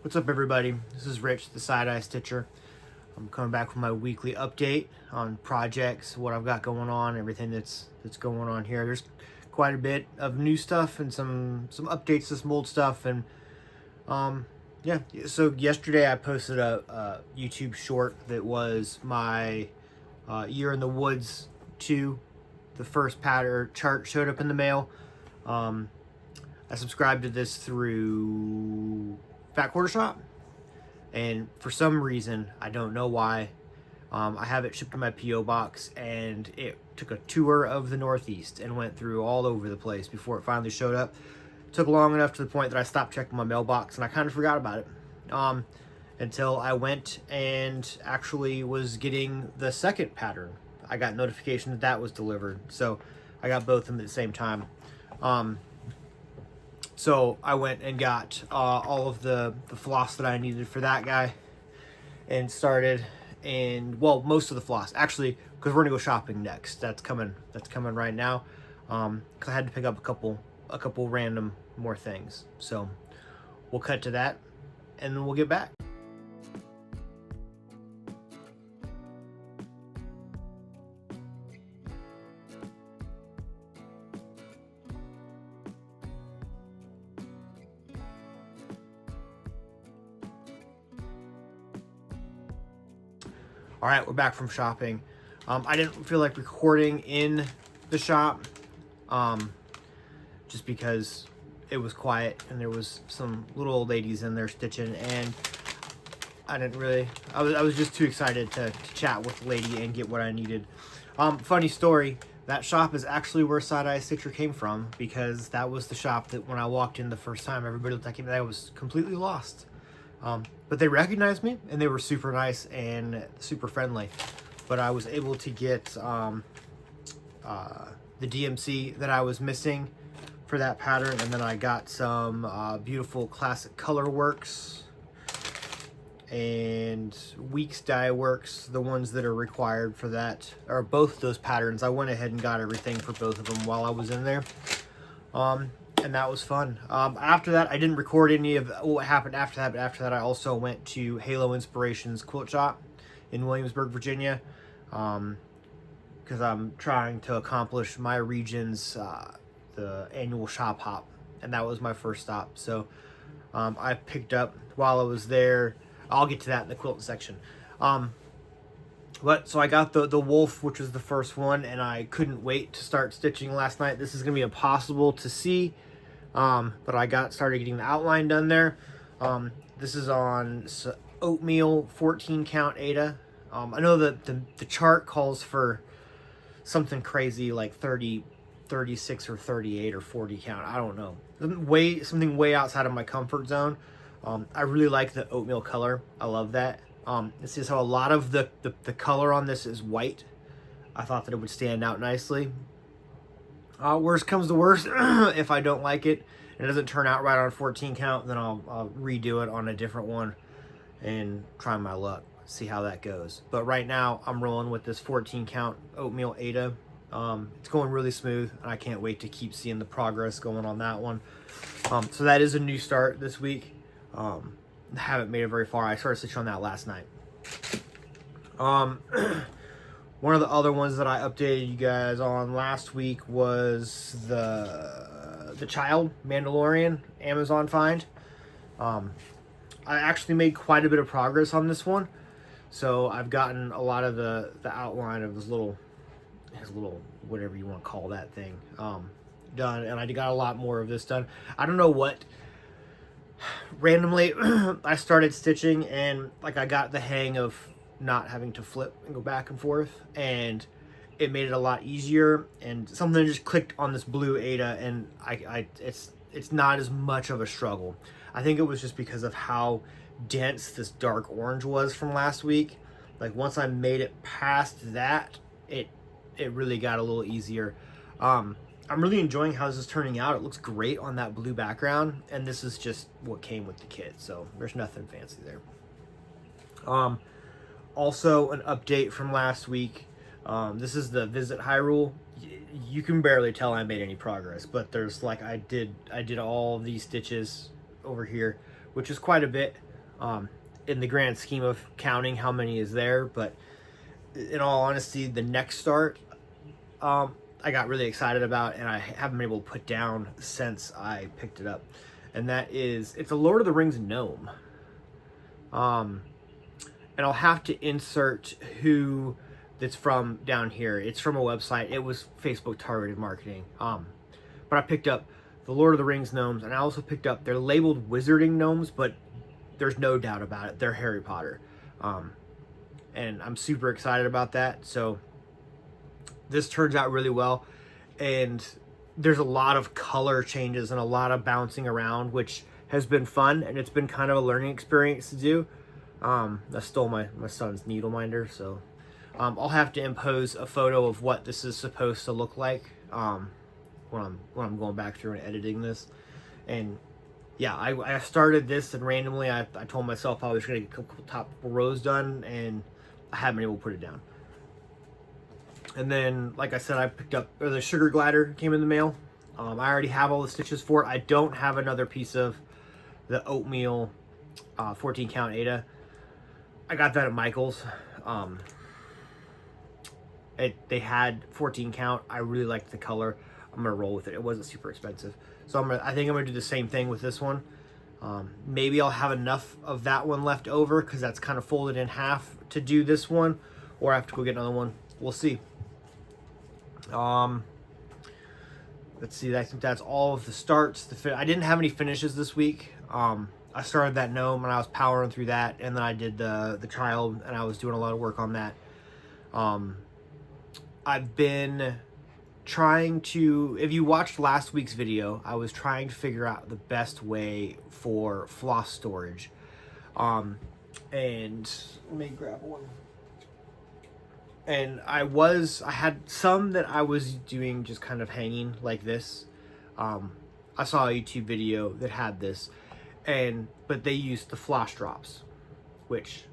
What's up, everybody? This is Rich, the Side-Eye Stitcher. I'm coming back with my weekly update on projects, what I've got going on, everything that's going on here. There's quite a bit of new stuff and some updates to some old stuff, and yeah. So yesterday I posted a YouTube short that was my Year in the Woods 2. The first pattern chart showed up in the mail. I subscribed to this through Fat Quarter Shop, and for some reason, I don't know why, I have it shipped to my P.O. box, and it took a tour of the Northeast and went through all over the place before it finally showed up. It took long enough to the point that I stopped checking my mailbox, and I kind of forgot about it until I went and actually was getting the second pattern. I got notification that that was delivered, so I got both of them at the same time. So I went and got all of the floss that I needed for that guy, and started, and well, most of the floss actually, because we're gonna go shopping next. That's coming right now. Because I had to pick up a couple random more things. So we'll cut to that, and then we'll get back. All right, we're back from shopping. I didn't feel like recording in the shop, just because it was quiet and there was some little old ladies in there stitching, and I was just too excited to chat with the lady and get what I needed. Funny story, that shop is actually where Side-Eye Stitcher came from, because that was the shop that when I walked in the first time, everybody looked like I was completely lost. But they recognized me, and they were super nice and super friendly. But I was able to get the DMC that I was missing for that pattern, and then I got some beautiful classic color works and Weeks dye works, the ones that are required for that, or both those patterns. I went ahead and got everything for both of them while I was in there. And that was fun. After that, I didn't record any of what happened after that, but after that, I also went to Halo Inspirations Quilt Shop in Williamsburg, Virginia, because I'm trying to accomplish my region's the annual shop hop, and that was my first stop. So I picked up while I was there. I'll get to that in the quilt section. So I got the wolf, which was the first one, and I couldn't wait to start stitching last night. This is going to be impossible to see, but I started getting the outline done there. This is on oatmeal 14 count Ada. I know that the chart calls for something crazy like 30, 36 or 38 or 40 count. I don't know. Something way outside of my comfort zone. I really like the oatmeal color. I love that. This is how a lot of the color on this is white. I thought that it would stand out nicely. Worst comes to worst, if I don't like it and it doesn't turn out right on 14 count, then I'll redo it on a different one and try my luck, see how that goes. But right now, I'm rolling with this 14 count oatmeal Ada. It's going really smooth, and I can't wait to keep seeing the progress going on that one. So that is a new start this week. Haven't made it very far. I started stitching on that last night. One of the other ones that I updated you guys on last week was the Child Mandalorian Amazon find. I actually made quite a bit of progress on this one, so I've gotten a lot of the outline of his little whatever you want to call that thing done, and I got a lot more of this done. I don't know what. Randomly, I started stitching, and like I got the hang of not having to flip and go back and forth, and it made it a lot easier, and something just clicked on this blue Ada, and it's not as much of a struggle. I think it was just because of how dense this dark orange was from last week. Like once I made it past that, it really got a little easier. I'm really enjoying how this is turning out. It looks great on that blue background, and this is just what came with the kit, so there's nothing fancy there. Also, an update from last week. This is the Visit Hyrule. You can barely tell I made any progress, but there's like I did all these stitches over here, which is quite a bit. in the grand scheme of counting how many is there. But in all honesty, the next start, I got really excited about, and I haven't been able to put down since I picked it up. And that is, it's a Lord of the Rings gnome. And I'll have to insert who that's from down here. It's from a website. It was Facebook targeted marketing. But I picked up the Lord of the Rings gnomes, and I also picked up, they're labeled wizarding gnomes, but there's no doubt about it, they're Harry Potter. And I'm super excited about that. So this turns out really well, and there's a lot of color changes and a lot of bouncing around, which has been fun, and it's been kind of a learning experience to do. I stole my son's needle minder, so I'll have to impose a photo of what this is supposed to look like when I'm going back through and editing this. And yeah, I started this, and randomly I told myself I was going to get a couple top rows done, and I haven't been able to put it down. And then, like I said, I picked up, or the sugar glider came in the mail. I already have all the stitches for it. I don't have another piece of the oatmeal 14 count Ada. I got that at Michael's. They had 14 count. I really liked the color. I'm gonna roll with it. It wasn't super expensive, so I think I'm gonna do the same thing with this one. Maybe I'll have enough of that one left over, because that's kind of folded in half, to do this one, or I have to go get another one. We'll see. Let's see. I think that's all of the starts. I didn't have any finishes this week. I started that gnome, and I was powering through that, and then I did the child, and I was doing a lot of work on that. I've been trying to, if you watched last week's video, I was trying to figure out the best way for floss storage. And let me grab one. And I had some that I was doing just kind of hanging like this. I saw a YouTube video that had this, but they used the floss drops, which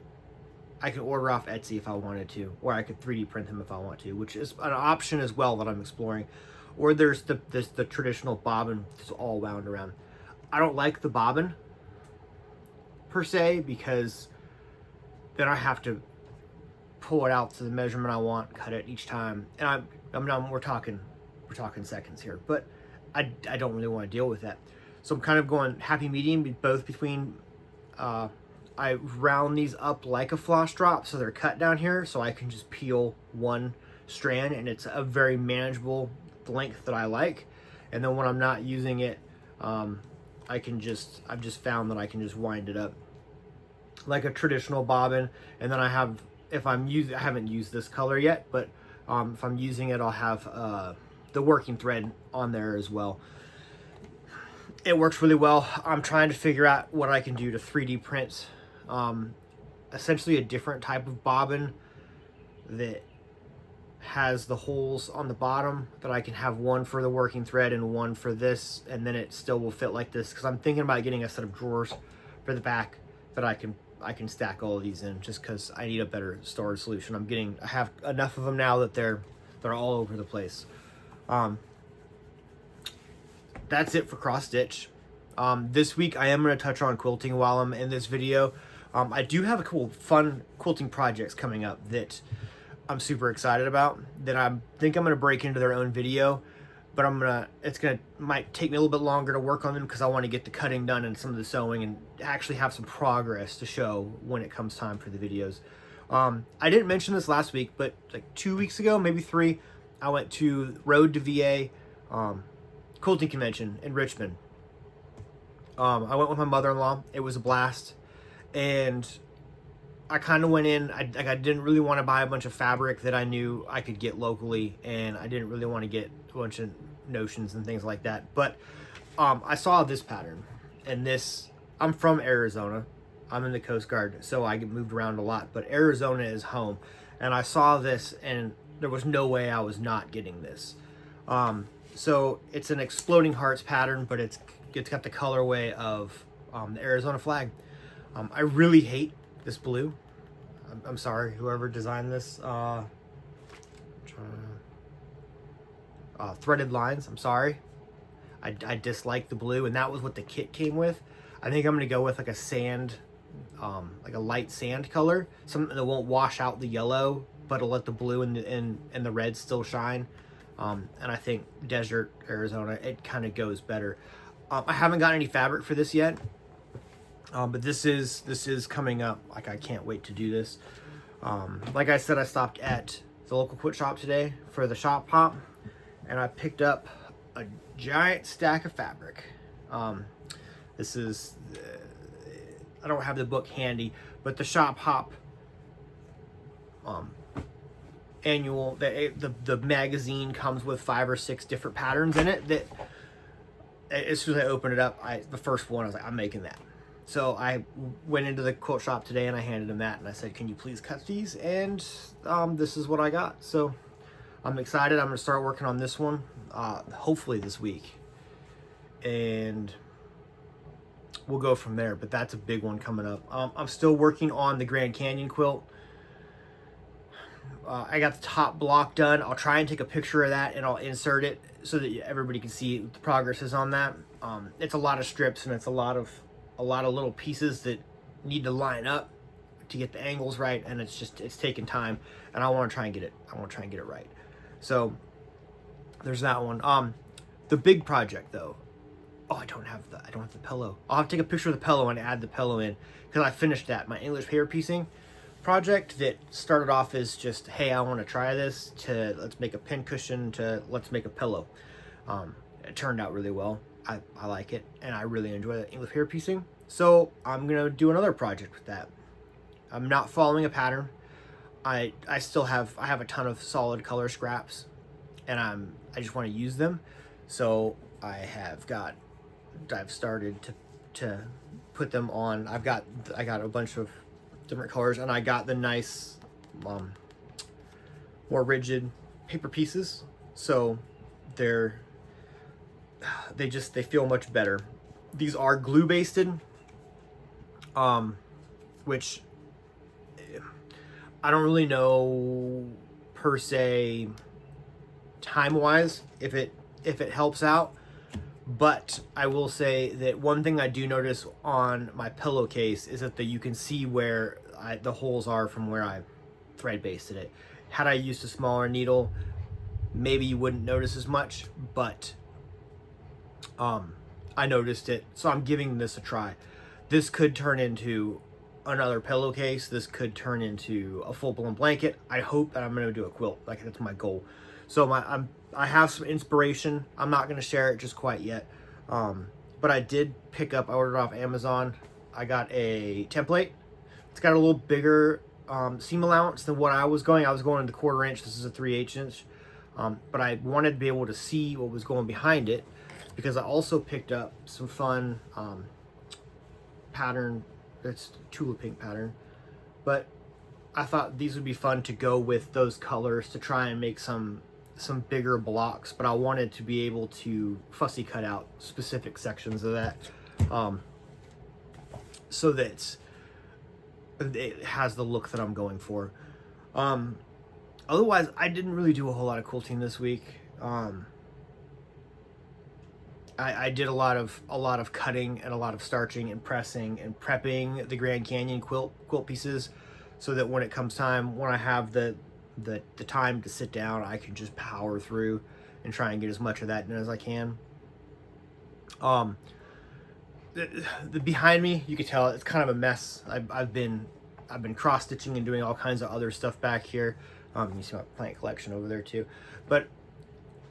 I could order off Etsy if I wanted to, or I could 3D print them if I want to, which is an option as well that I'm exploring. Or there's the traditional bobbin that's all wound around. I don't like the bobbin per se, because then I have to pull it out to the measurement I want, cut it each time, and we're talking seconds here, but I don't really want to deal with that. So I'm kind of going happy medium, both between. I round these up like a floss drop, so they're cut down here, so I can just peel one strand, and it's a very manageable length that I like. And then when I'm not using it, I've just found that I can just wind it up like a traditional bobbin. And then I haven't used this color yet, but if I'm using it, I'll have the working thread on there as well. It works really well. I'm trying to figure out what I can do to 3D print essentially a different type of bobbin that has the holes on the bottom, that I can have one for the working thread and one for this, and then it still will fit like this, because I'm thinking about getting a set of drawers for the back that I can stack all of these in, just because I need a better storage solution. I have enough of them now that they're all over the place. That's it for cross stitch. This week I am going to touch on quilting while I'm in this video. I do have a couple fun quilting projects coming up that I'm super excited about, that I think I'm going to break into their own video, but might take me a little bit longer to work on them, because I want to get the cutting done and some of the sewing, and actually have some progress to show when it comes time for the videos. I didn't mention this last week, but like 2 weeks ago, maybe 3, I went to Road to VA quilting convention in Richmond. I went with my mother-in-law. It was a blast, and I kind of went in, I didn't really want to buy a bunch of fabric that I knew I could get locally, and I didn't really want to get a bunch of notions and things like that. But I saw this pattern, and I'm from Arizona. I'm in the Coast Guard, so I get moved around a lot, but Arizona is home. And I saw this, and there was no way I was not getting this. So it's an exploding hearts pattern, but it's got the colorway of the Arizona flag. I really hate this blue. I'm sorry, whoever designed this. Threaded lines, I'm sorry. I dislike the blue, and that was what the kit came with. I think I'm gonna go with like a sand like a light sand color, something that won't wash out the yellow, but it'll let the blue and the red still shine. And I think desert Arizona, it kind of goes better. I haven't got any fabric for this yet, but this is coming up. Like, I can't wait to do this. Like I said, I stopped at the local quilt shop today for the shop hop, and I picked up a giant stack of fabric. This is, I don't have the book handy, but the shop hop annual, the magazine comes with 5 or 6 different patterns in it that as soon as I opened it up, the first one, I was like, I'm making that. So I went into the quilt shop today and I handed him that and I said, can you please cut these? And this is what I got. So I'm excited. I'm gonna start working on this one hopefully this week, and we'll go from there. But that's a big one coming up. I'm still working on the Grand Canyon quilt. I got the top block done. I'll try and take a picture of that and I'll insert it so that everybody can see the progress is on that. It's a lot of strips and it's a lot of little pieces that need to line up to get the angles right, and it's taking time, and I want to try and get it right. So there's that one. The big project though, I don't have the pillow. I'll have to take a picture of the pillow and add the pillow in, because I finished that, my English paper piecing project that started off as just, hey, I want to try this, to let's make a pin cushion, to let's make a pillow. It turned out really well. I like it, and I really enjoy the English paper piecing. So I'm gonna do another project with that. I'm not following a pattern. I have a ton of solid color scraps, and I just want to use them. So I've started to put them on. I got a bunch of different colors, and I got the nice more rigid paper pieces, so they feel much better. These are glue basted, which I don't really know per se time wise if it helps out, but I will say that one thing I do notice on my pillowcase is that you can see where the holes are from where I thread basted it. Had I used a smaller needle, maybe you wouldn't notice as much, but I noticed it, so I'm giving this a try. This could turn into another pillowcase. This could turn into a full-blown blanket. I hope that I'm going to do a quilt. Like, that's my goal. So I have some inspiration. I'm not going to share it just quite yet, but I did pick up. I ordered off Amazon. I got a template. It's got a little bigger seam allowance than what I was going. I was going in the 1/4 inch. This is a 3/8 inch, but I wanted to be able to see what was going behind it, because I also picked up some fun pattern. It's tulip pink pattern, but I thought these would be fun to go with those colors to try and make some bigger blocks, but I wanted to be able to fussy cut out specific sections of that, so that it has the look that I'm going for. Otherwise, I didn't really do a whole lot of quilting this week. I did a lot of cutting and a lot of starching and pressing and prepping the Grand Canyon quilt pieces, so that when it comes time, when I have the time to sit down, I can just power through and try and get as much of that done as I can. The behind me, you can tell it's kind of a mess. I've been cross stitching and doing all kinds of other stuff back here. You see my plant collection over there too, but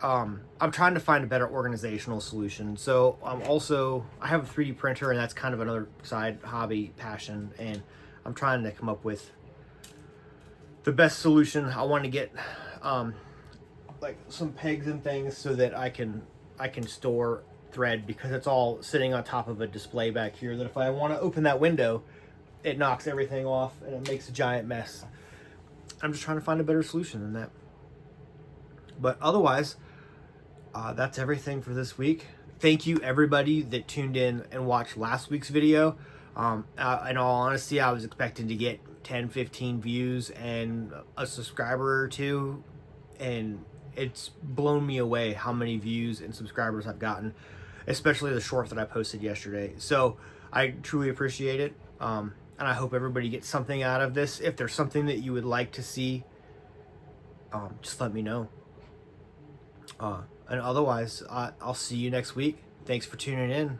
I'm trying to find a better organizational solution. So I have a 3D printer, and that's kind of another side hobby passion, and I'm trying to come up with the best solution. I want to get like some pegs and things so that I can store thread, because it's all sitting on top of a display back here that if I want to open that window, it knocks everything off and it makes a giant mess. I'm just trying to find a better solution than that. But otherwise, that's everything for this week. Thank you everybody that tuned in and watched last week's video. In all honesty, I was expecting to get 10-15 views and a subscriber or two, and it's blown me away how many views and subscribers I've gotten, especially the short that I posted yesterday. So I truly appreciate it. And I hope everybody gets something out of this. If there's something that you would like to see, just let me know. And otherwise, I'll see you next week. Thanks for tuning in.